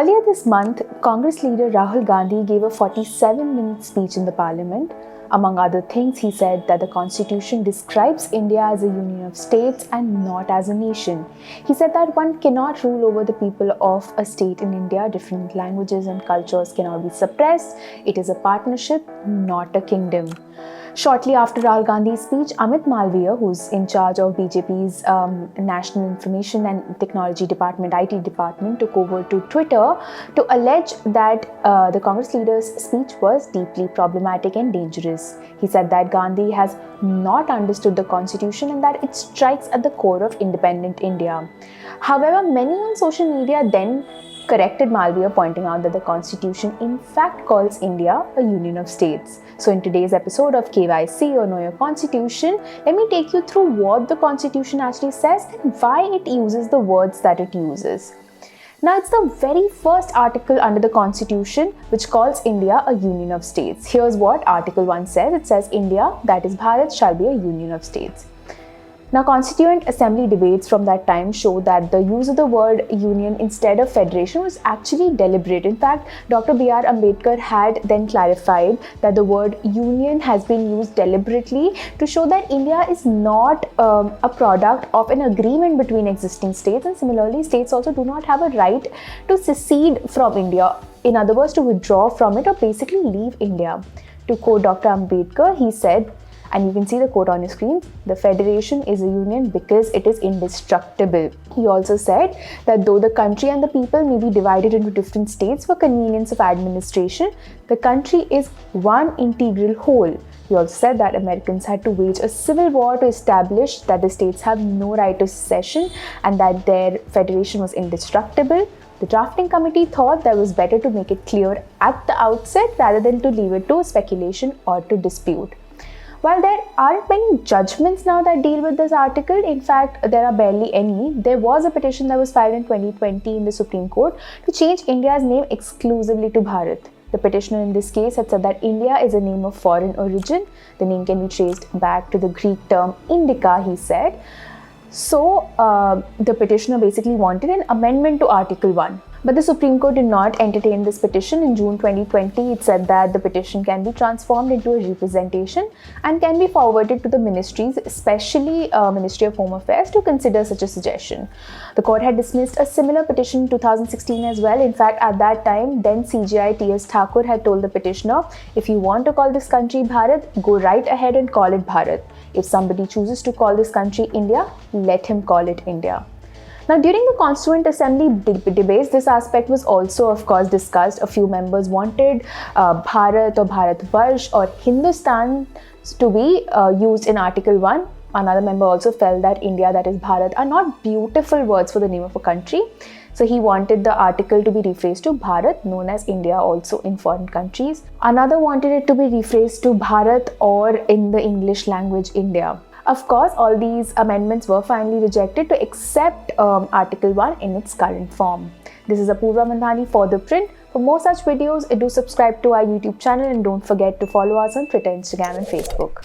Earlier this month, Congress leader Rahul Gandhi gave a 47-minute speech in the parliament. Among other things, he said that the constitution describes India as a union of states and not as a nation. He said that one cannot rule over the people of a state in India. Different languages and cultures cannot be suppressed. It is a partnership, not a kingdom. Shortly after Rahul Gandhi's speech, Amit Malviya, who's in charge of BJP's National Information and Technology Department, IT department, took over to Twitter to allege that the Congress leader's speech was deeply problematic and dangerous. He said that Gandhi has not understood the constitution and that it strikes at the core of independent India. However, many on social media then corrected Malviya, pointing out that the constitution in fact calls India a union of states. So in today's episode of KYC or Know Your Constitution, let me take you through what the constitution actually says and why it uses the words that it uses. Now, it's the very first article under the constitution which calls India a union of states. Here's what Article 1 says. It says India, that is Bharat, shall be a union of states. Now, Constituent Assembly debates from that time show that the use of the word union instead of federation was actually deliberate. In fact, Dr. B.R. Ambedkar had then clarified that the word union has been used deliberately to show that India is not a product of an agreement between existing states, and similarly, states also do not have a right to secede from India. In other words, to withdraw from it or basically leave India. To quote Dr. Ambedkar, he said, and you can see the quote on your screen, the federation is a union because it is indestructible. He also said that though the country and the people may be divided into different states for convenience of administration, the country is one integral whole. He also said that Americans had to wage a civil war to establish that the states have no right to secession and that their federation was indestructible. The drafting committee thought that it was better to make it clear at the outset rather than to leave it to speculation or to dispute. While there aren't many judgments now that deal with this article, in fact, there are barely any, there was a petition that was filed in 2020 in the Supreme Court to change India's name exclusively to Bharat. The petitioner in this case had said that India is a name of foreign origin. The name can be traced back to the Greek term indica, he said. So, the petitioner basically wanted an amendment to Article 1. But the Supreme Court did not entertain this petition. In June 2020, it said that the petition can be transformed into a representation and can be forwarded to the ministries, especially Ministry of Home Affairs, to consider such a suggestion. The court had dismissed a similar petition in 2016 as well. In fact, at that time, then CJI T.S. Thakur had told the petitioner, if you want to call this country Bharat, go right ahead and call it Bharat. If somebody chooses to call this country India, let him call it India. Now, during the Constituent Assembly debates, this aspect was also, of course, discussed. A few members wanted Bharat or Bharatvarsh or Hindustan to be used in Article 1. Another member also felt that India, that is Bharat, are not beautiful words for the name of a country. So he wanted the article to be rephrased to Bharat, known as India also in foreign countries. Another wanted it to be rephrased to Bharat or in the English language India. Of course, all these amendments were finally rejected to accept Article 1 in its current form. This is Apoorva Mandhani for ThePrint. For more such videos, do subscribe to our YouTube channel and don't forget to follow us on Twitter, Instagram and Facebook.